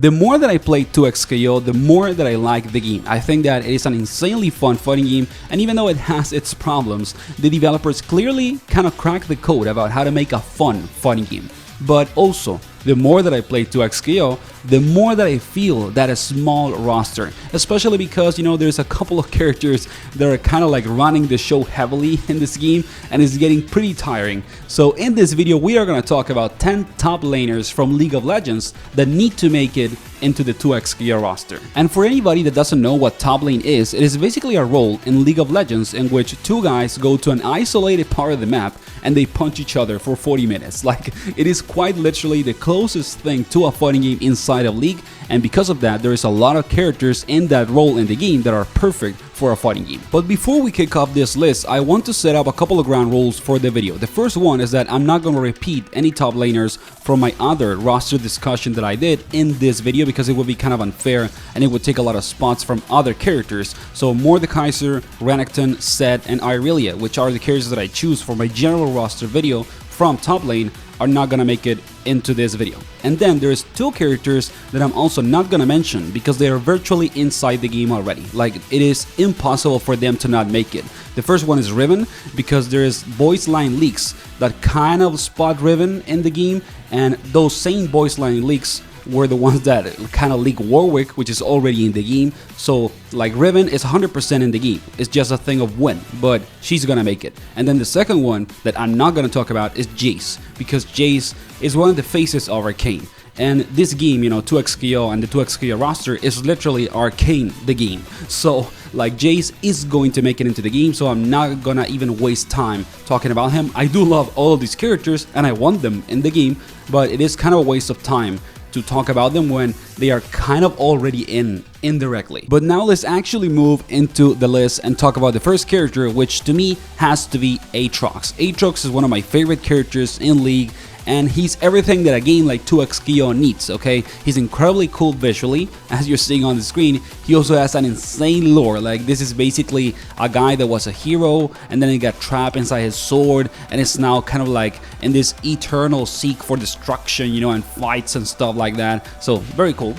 The more that I play 2xKO, the more that I like the game. I think that it is an insanely fun fighting game, and even though it has its problems, the developers clearly kind of cracked the code about how to make a fun fighting game. But also, the more that I play 2xKO, the more that I feel that a small roster, especially because, you know, there's a couple of characters that are kind of like running the show heavily in this game, and it's getting pretty tiring. So in this video, we are going to talk about 10 top laners from League of Legends that need to make it into the 2xKO roster. And for anybody that doesn't know what top lane is, it is basically a role in League of Legends in which two guys go to an isolated part of the map and they punch each other for 40 minutes. Like, it is quite literally the closest thing to a fighting game inside of League, and because of that, there is a lot of characters in that role in the game that are perfect for a fighting game. But before we kick off this list, I want to set up a couple of ground rules for the video. The first one is that I'm not going to repeat any top laners from my other roster discussion that I did in this video, because it would be kind of unfair and it would take a lot of spots from other characters. So Mordekaiser, Renekton, Zed, and Irelia, which are the characters that I choose for my general roster video from top lane, are not gonna make it into this video. And then there's two characters that I'm also not gonna mention because they are virtually inside the game already. Like, it is impossible for them to not make it. The first one is Riven, because there's voice line leaks that kind of spot Riven in the game, and those same voice line leaks were the ones that kind of leak Warwick, which is already in the game. So like, Riven is 100% in the game. It's just a thing of when, but she's gonna make it. And then the second one that I'm not gonna talk about is Jace, because Jace is one of the faces of Arcane. And this game, you know, 2xKO and the 2xKO roster is literally Arcane the game. So like, Jace is going to make it into the game, so I'm not gonna even waste time talking about him. I do love all of these characters and I want them in the game, but it is kind of a waste of time to talk about them when they are kind of already in indirectly. But now let's actually move into the list and talk about the first character, which to me has to be Aatrox. Aatrox is one of my favorite characters in League, and he's everything that a game like 2xKO needs, okay? He's incredibly cool visually, as you're seeing on the screen. He also has an insane lore. Like, this is basically a guy that was a hero, and then he got trapped inside his sword, and it's now kind of like in this eternal seek for destruction, you know, and fights and stuff like that. So, very cool.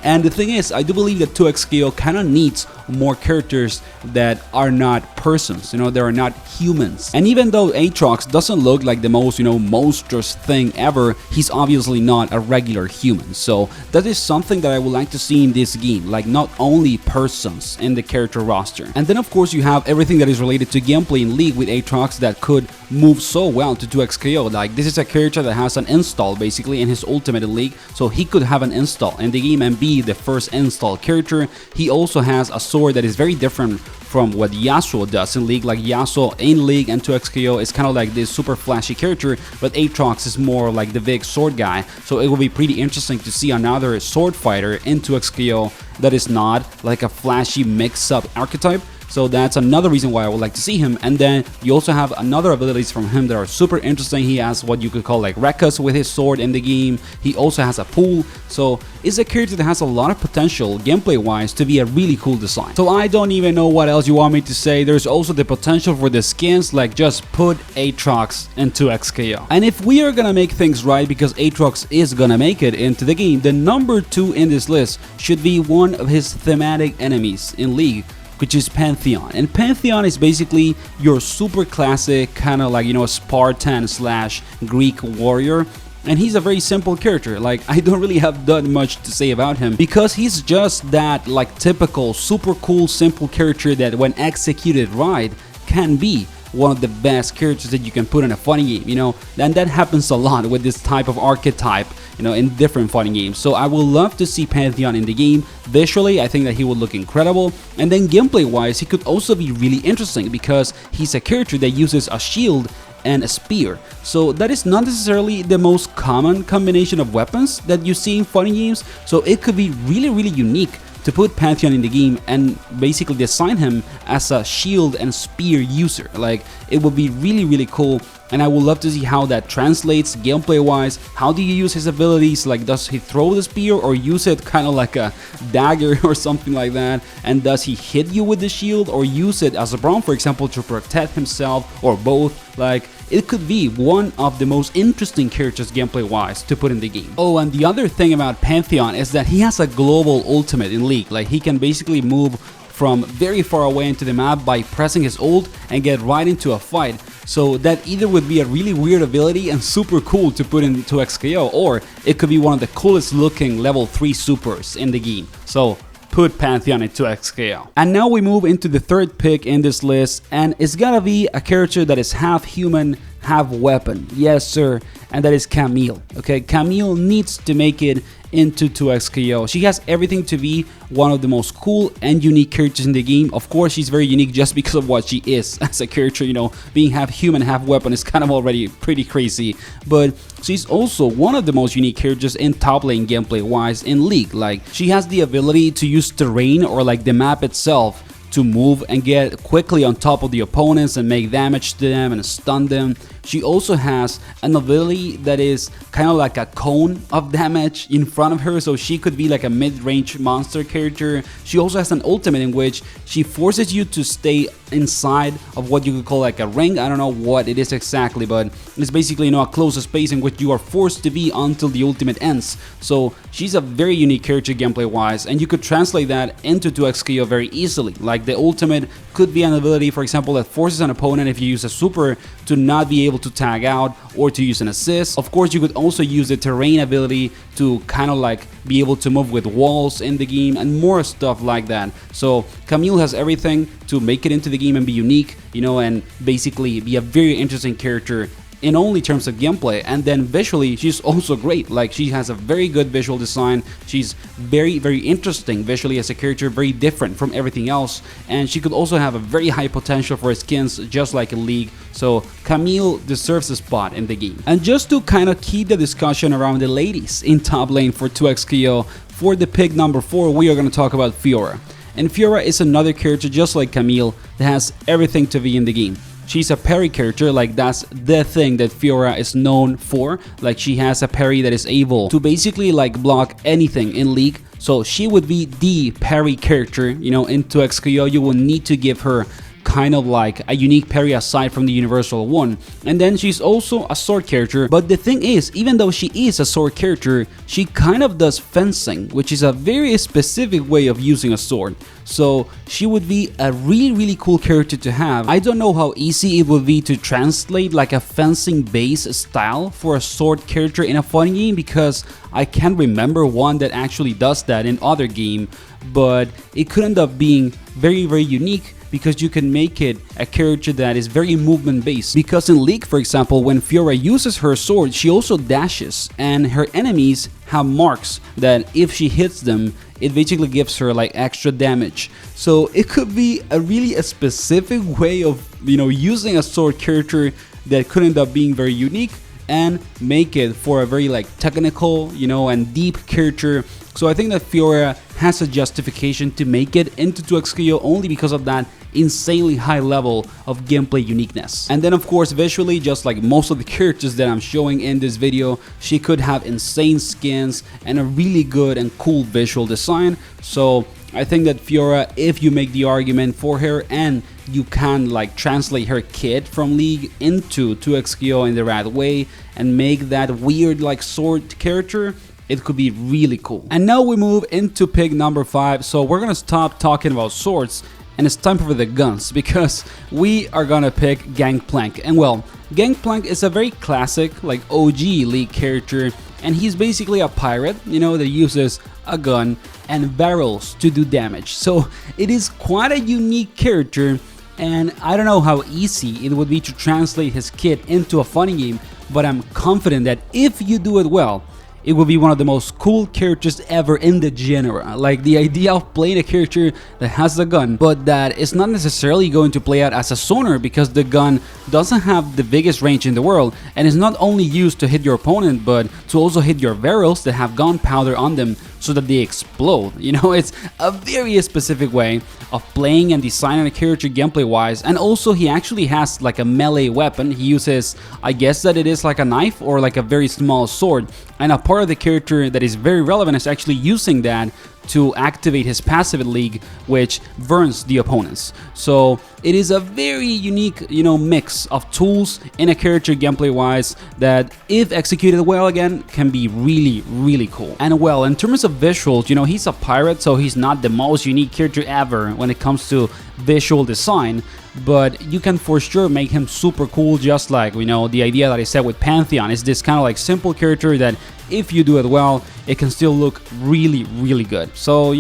And the thing is, I do believe that 2xKO kind of needs more characters that are not persons, you know, they are not humans. And even though Aatrox doesn't look like the most, you know, monstrous thing ever, he's obviously not a regular human. So that is something that I would like to see in this game, like not only persons in the character roster. And then of course you have everything that is related to gameplay in League with Aatrox that could move so well to 2xKO. Like, this is a character that has an install basically in his ultimate in League, so he could have an install in the game and be the first install character. He also has a sword that is very different from what Yasuo does in League. Like, Yasuo in League and 2xKO is kind of like this super flashy character, but Aatrox is more like the big sword guy. So it will be pretty interesting to see another sword fighter in 2xKO that is not like a flashy mix-up archetype. So that's another reason why I would like to see him. And then you also have another abilities from him that are super interesting. He has what you could call like Rekkas with his sword in the game. He also has a pool. So it's a character that has a lot of potential gameplay wise to be a really cool design. So I don't even know what else you want me to say. There's also the potential for the skins, like just put Aatrox into 2xKO. And if we are gonna make things right, because Aatrox is gonna make it into the game, the number 2 in this list should be one of his thematic enemies in League, which is Pantheon. And Pantheon is basically your super classic kind of like, you know, Spartan slash Greek warrior. And he's a very simple character. Like, I don't really have that much to say about him, because he's just that like typical super cool simple character that when executed right can be one of the best characters that you can put in a fighting game, you know, and that happens a lot with this type of archetype, you know, in different fighting games. So I would love to see Pantheon in the game. Visually, I think that he would look incredible, and then gameplay wise, he could also be really interesting because he's a character that uses a shield and a spear. So that is not necessarily the most common combination of weapons that you see in fighting games, so it could be really unique to put Pantheon in the game and basically design him as a shield and spear user. Like, it would be really cool, and I would love to see how that translates gameplay wise. How do you use his abilities? Like, does he throw the spear or use it kind of like a dagger or something like that? And does he hit you with the shield or use it as a Braum, for example, to protect himself, or both? Like, it could be one of the most interesting characters gameplay-wise to put in the game. Oh, and the other thing about Pantheon is that he has a global ultimate in League. Like, he can basically move from very far away into the map by pressing his ult and get right into a fight. So that either would be a really weird ability and super cool to put into XKO, or it could be one of the coolest looking level 3 supers in the game. So put Pantheon into XKO. And now we move into the third pick in this list, and it's gotta be a character that is half human, half weapon. Yes sir, and that is Camille. Okay, Camille needs to make it into 2xKO. She has everything to be one of the most cool and unique characters in the game. Of course, she's very unique just because of what she is as a character. You know, being half human, half weapon is kind of already pretty crazy. But she's also one of the most unique characters in top lane gameplay wise in League. Like, she has the ability to use terrain or like the map itself to move and get quickly on top of the opponents and make damage to them and stun them. She also has an ability that is kind of like a cone of damage in front of her, so she could be like a mid-range monster character. She also has an ultimate in which she forces you to stay inside of what you could call like a ring. I don't know what it is exactly, but it's basically, you know, a closed space in which you are forced to be until the ultimate ends. So she's a very unique character gameplay wise, and you could translate that into 2xKO very easily. Like, the ultimate could be an ability, for example, that forces an opponent, if you use a super, to not be able to tag out or to use an assist. Of course, you could also use the terrain ability to kind of like be able to move with walls in the game and more stuff like that. So Camille has everything to make it into the game and be unique, you know, and basically be a very interesting character in only terms of gameplay. And then visually, she's also great. Like, she has a very good visual design. She's very, very interesting visually as a character, very different from everything else. And she could also have a very high potential for skins, just like in League. So Camille deserves a spot in the game. And just to kind of keep the discussion around the ladies in top lane for 2xKO, for the pick number 4, we are going to talk about Fiora. And Fiora is another character just like Camille that has everything to be in the game. She's a parry character, like that's the thing that Fiora is known for. Like, she has a parry that is able to basically like block anything in League. So she would be the parry character, you know, in 2xKO. You will need to give her kind of like a unique parry aside from the universal one. And then she's also a sword character, but the thing is, even though she is a sword character, she kind of does fencing, which is a very specific way of using a sword. So she would be a really cool character to have. I don't know how easy it would be to translate like a fencing base style for a sword character in a fighting game, because I can't remember one that actually does that in other game, but it could end up being very unique, because you can make it a character that is very movement based. Because in League, for example, when Fiora uses her sword, she also dashes, and her enemies have marks that if she hits them, it basically gives her like extra damage. So it could be a really specific way of, you know, using a sword character that could end up being very unique and make it for a very like technical, you know, and deep character. So I think that Fiora has a justification to make it into 2xKO only because of that insanely high level of gameplay uniqueness. And then of course, visually, just like most of the characters that I'm showing in this video, she could have insane skins and a really good and cool visual design. So I think that Fiora, if you make the argument for her and you can like translate her kit from League into 2xKO in the right way and make that weird like sword character, it could be really cool. And now we move into pick number 5. So we're gonna stop talking about swords and it's time for the guns, because we are gonna pick Gangplank. And well, Gangplank is a very classic like OG League character, and he's basically a pirate, you know, that uses a gun and barrels to do damage. So it is quite a unique character, and I don't know how easy it would be to translate his kit into a fighting game, but I'm confident that if you do it well, it will be one of the most cool characters ever in the genre. Like, the idea of playing a character that has a gun, but that is not necessarily going to play out as a sonar, because the gun doesn't have the biggest range in the world, and is not only used to hit your opponent, but to also hit your barrels that have gunpowder on them so that they explode. You know, it's a very specific way of playing and designing a character gameplay wise. And also, he actually has like a melee weapon. He uses, I guess that it is like a knife or like a very small sword, and a part of the character that is very relevant is actually using that to activate his passive in League, which burns the opponents. So it is a very unique, mix of tools in a character gameplay-wise that, if executed well again, can be really, really cool. And well, in terms of visuals, he's a pirate, so he's not the most unique character ever when it comes to visual design, but you can for sure make him super cool, just like, the idea that I said with Pantheon is this kind of like simple character that if you do it well, it can still look really, really good. So,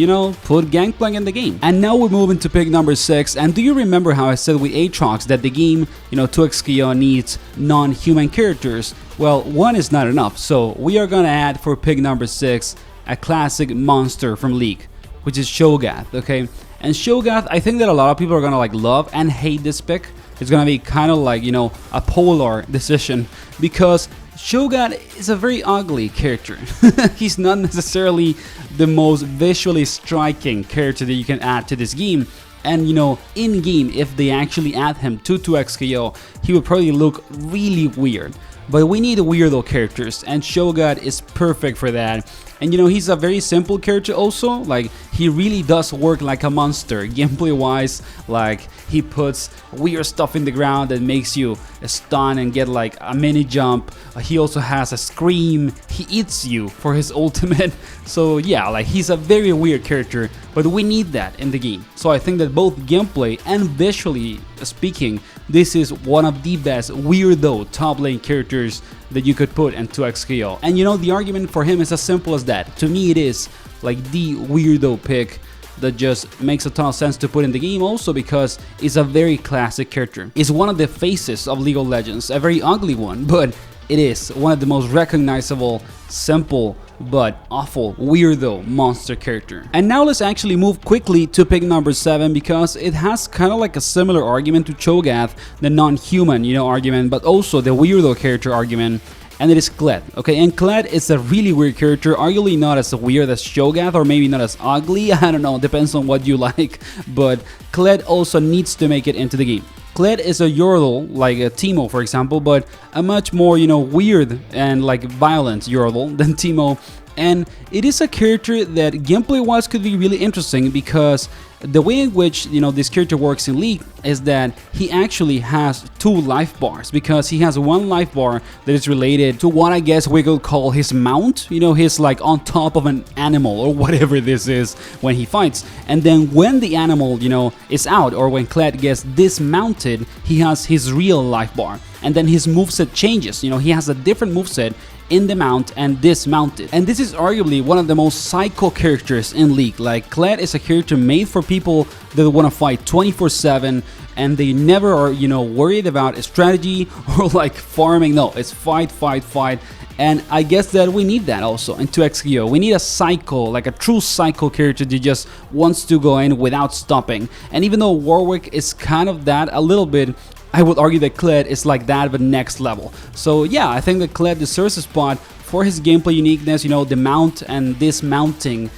put Gangplank in the game. And now we move into pick number 6, and do you remember how I said with Aatrox that the game, 2xKO needs non-human characters? Well, one is not enough, so we are gonna add for pick number 6 a classic monster from League, which is Cho'Gath, okay? And Cho'Gath, I think that a lot of people are gonna love and hate this pick. It's gonna be kind of like, a polar decision, because Cho'Gath is a very ugly character. He's not necessarily the most visually striking character that you can add to this game. And in game, if they actually add him to 2xKO, he would probably look really weird. But we need weirdo characters, and Cho'Gath is perfect for that. And he's a very simple character also, like he really does work like a monster gameplay wise. Like he puts weird stuff in the ground that makes you stun and get like a mini jump. He also has a scream, he eats you for his ultimate. So yeah, like he's a very weird character, but we need that in the game. So I think that both gameplay and visually speaking, this is one of the best weirdo top lane characters that you could put in 2xKO. And the argument for him is as simple as that. To me, it is like the weirdo pick that just makes a ton of sense to put in the game, also because it's a very classic character. It's one of the faces of League of Legends, a very ugly one, but it is one of the most recognizable, simple, but awful, weirdo monster character. And now let's actually move quickly to pick number 7, because it has kind of like a similar argument to Cho'Gath, the non-human, argument, but also the weirdo character argument, and it is Kled. Okay, and Kled is a really weird character, arguably not as weird as Cho'Gath, or maybe not as ugly, I don't know, depends on what you like, but Kled also needs to make it into the game. Kled is a Yordle, like a Teemo for example, but a much more, weird and like violent Yordle than Teemo. And it is a character that gameplay-wise could be really interesting, because the way in which this character works in League is that he actually has 2 life bars, because he has one life bar that is related to what I guess we could call his mount. He's like on top of an animal or whatever this is when he fights, and then when the animal is out, or when Kled gets dismounted, he has his real life bar, and then his moveset changes. He has a different moveset in the mount and dismounted. And this is arguably one of the most psycho characters in League. Like Kled is a character made for people that want to fight 24/7, and they never are, worried about a strategy or like farming. No, it's fight, fight, fight. And I guess that we need that also in 2xKO. We need a psycho, like a true psycho character that just wants to go in without stopping. And even though Warwick is kind of that a little bit, I would argue that Kled is like that, but next level. So yeah, I think that Kled deserves a spot for his gameplay uniqueness. The mount and dismounting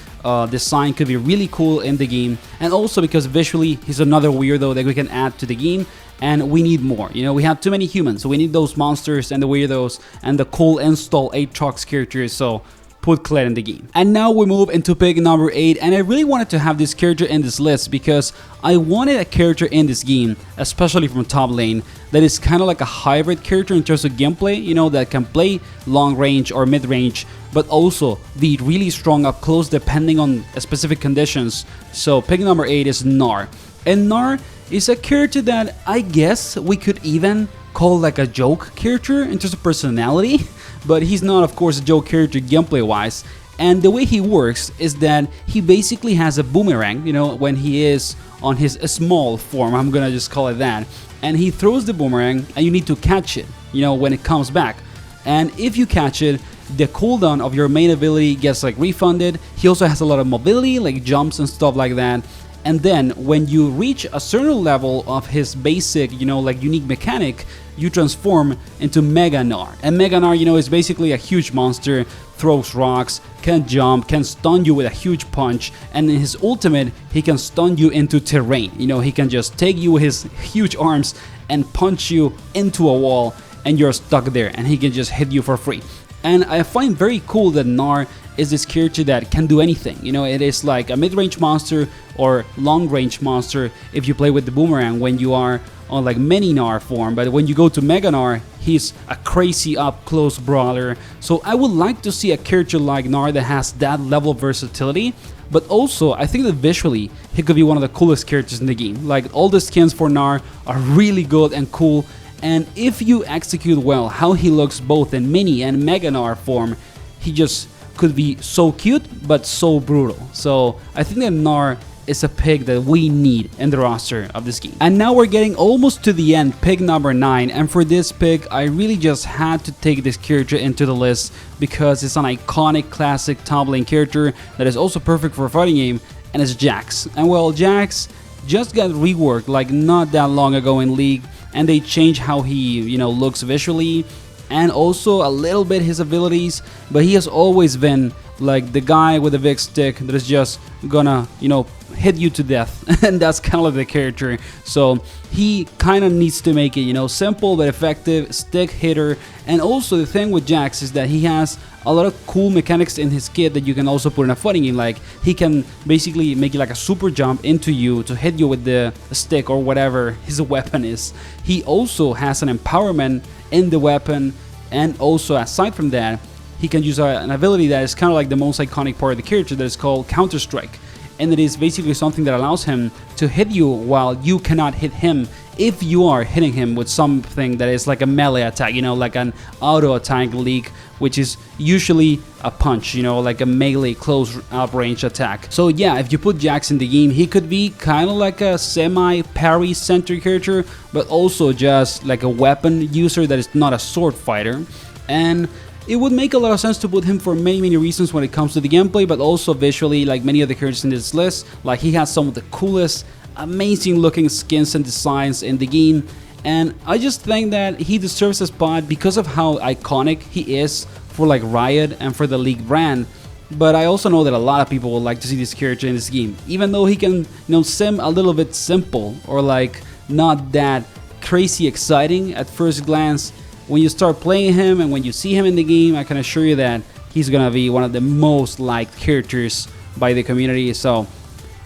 design could be really cool in the game, and also because visually he's another weirdo that we can add to the game, and we need more. We have too many humans, so we need those monsters and the weirdos and the cool install Aatrox characters. So put Kled in the game. And now we move into pick number 8, and I really wanted to have this character in this list because I wanted a character in this game, especially from top lane, that is kind of like a hybrid character in terms of gameplay, that can play long range or mid range, but also be really strong up close depending on specific conditions. So pick number 8 is Gnar. And Gnar is a character that I guess we could even call like a joke character in terms of personality, but he's not, of course, a joke character gameplay wise. And the way he works is that he basically has a boomerang, when he is on his small form, I'm gonna just call it that, and he throws the boomerang and you need to catch it, when it comes back. And if you catch it, the cooldown of your main ability gets like refunded. He also has a lot of mobility, like jumps and stuff like that. And then when you reach a certain level of his basic, like unique mechanic, you transform into Mega Gnar. And Mega Gnar, is basically a huge monster, throws rocks, can jump, can stun you with a huge punch, and in his ultimate, he can stun you into terrain. He can just take you with his huge arms and punch you into a wall, and you're stuck there, and he can just hit you for free. And I find very cool that Gnar is this character that can do anything. You know, it is like a mid-range monster or long-range monster if you play with the boomerang when you are on like mini Gnar form, but when you go to Mega Gnar, he's a crazy up-close brawler. So I would like to see a character like Gnar that has that level of versatility, but also I think that visually he could be one of the coolest characters in the game. Like, all the skins for Gnar are really good and cool, and if you execute well how he looks both in mini and Mega Gnar form, he just could be so cute but so brutal. So I think that Gnar is a pick that we need in the roster of this game. And now we're getting almost to the end, pick number 9, and for this pick I really just had to take this character into the list because it's an iconic classic top lane character that is also perfect for a fighting game, and it's Jax. And well, Jax just got reworked like not that long ago in League, and they changed how he, you know, looks visually and also a little bit his abilities, but he has always been like the guy with a big stick that is just gonna, you know, hit you to death and that's kind of like the character. So he kind of needs to make it, you know, simple but effective stick hitter. And also the thing with Jax is that he has a lot of cool mechanics in his kit that you can also put in a fighting game. Like, he can basically make it like a super jump into you to hit you with the stick or whatever his weapon is. He also has an empowerment in the weapon, and also aside from that, he can use an ability that is kind of like the most iconic part of the character, that is called Counter Strike. And it is basically something that allows him to hit you while you cannot hit him if you are hitting him with something that is like a melee attack, you know, like an auto attack League, which is usually a punch, you know, like a melee close up range attack. So yeah, if you put Jax in the game, he could be kind of like a semi parry centric character, but also just like a weapon user that is not a sword fighter. And it would make a lot of sense to put him for many reasons when it comes to the gameplay, but also visually, like many of the characters in this list. Like, he has some of the coolest, amazing looking skins and designs in the game, and I just think that he deserves a spot because of how iconic he is for like Riot and for the League brand. But I also know that a lot of people would like to see this character in this game, even though he can, you know, seem a little bit simple or like not that crazy exciting at first glance. When you start playing him and when you see him in the game, I can assure you that he's gonna be one of the most liked characters by the community. So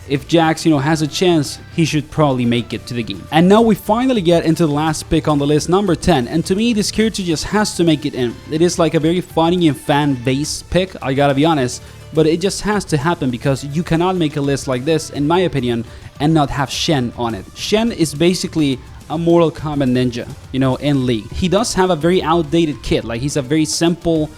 if Jax, you know, has a chance, he should probably make it to the game. And now we finally get into the last pick on the list, number 10. And to me, this character just has to make it in. It is like a very funny and fan base pick, I gotta be honest, but it just has to happen because you cannot make a list like this, in my opinion, and not have Shen on it. Shen is basically a Mortal Kombat ninja, you know, in League. He does have a very outdated kit, like he's a very simple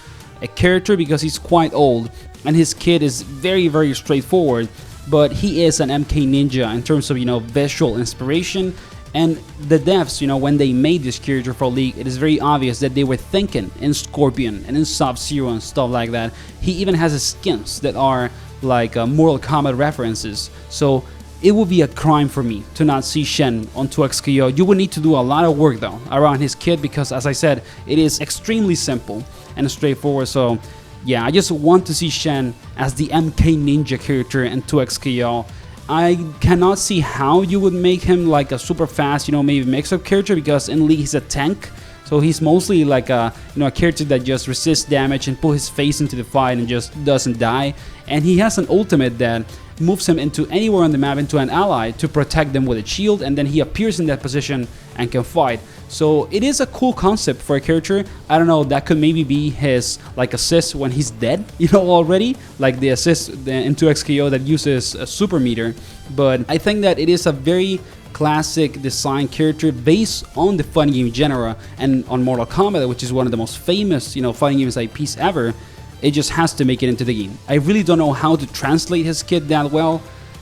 character because he's quite old, and his kit is very straightforward, but he is an MK ninja in terms of, you know, visual inspiration. And the devs, you know, when they made this character for League, it is very obvious that they were thinking in Scorpion and in Sub-Zero and stuff like that. He even has skins that are like Mortal Kombat references. So it would be a crime for me to not see Shen on 2XKO. You would need to do a lot of work though around his kit because, as I said, it is extremely simple and straightforward. So yeah, I just want to see Shen as the MK Ninja character in 2XKO. I cannot see how you would make him like a super fast, you know, maybe mix-up character, because in League he's a tank. So he's mostly like a, you know, a character that just resists damage and put his face into the fight and just doesn't die. And he has an ultimate that moves him into anywhere on the map into an ally to protect them with a shield, and then he appears in that position and can fight. So it is a cool concept for a character. I don't know, that could maybe be his like assist when he's dead, you know, already, like the assist in 2XKO that uses a super meter. But I think that it is a very classic design character based on the fighting game genre and on Mortal Kombat, which is one of the most famous, you know, fighting games IPs ever. It just has to make it into the game. I really don't know how to translate his kit that well,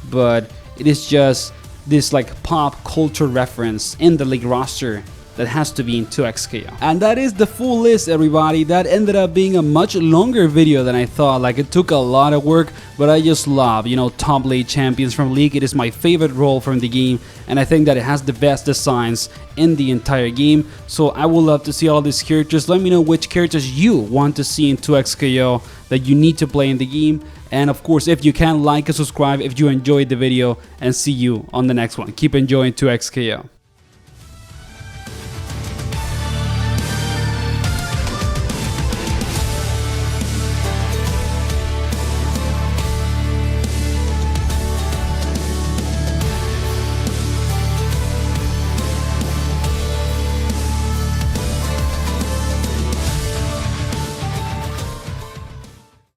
but it is just this like pop culture reference in the League roster that has to be in 2XKO. And that is the full list, everybody. That ended up being a much longer video than I thought. Like, it took a lot of work, but I just love, you know, top lane champions from League. It is my favorite role from the game, and I think that it has the best designs in the entire game. So I would love to see all these characters. Let me know which characters you want to see in 2XKO that you need to play in the game. And of course, if you can, like and subscribe if you enjoyed the video, and see you on the next one. Keep enjoying 2XKO.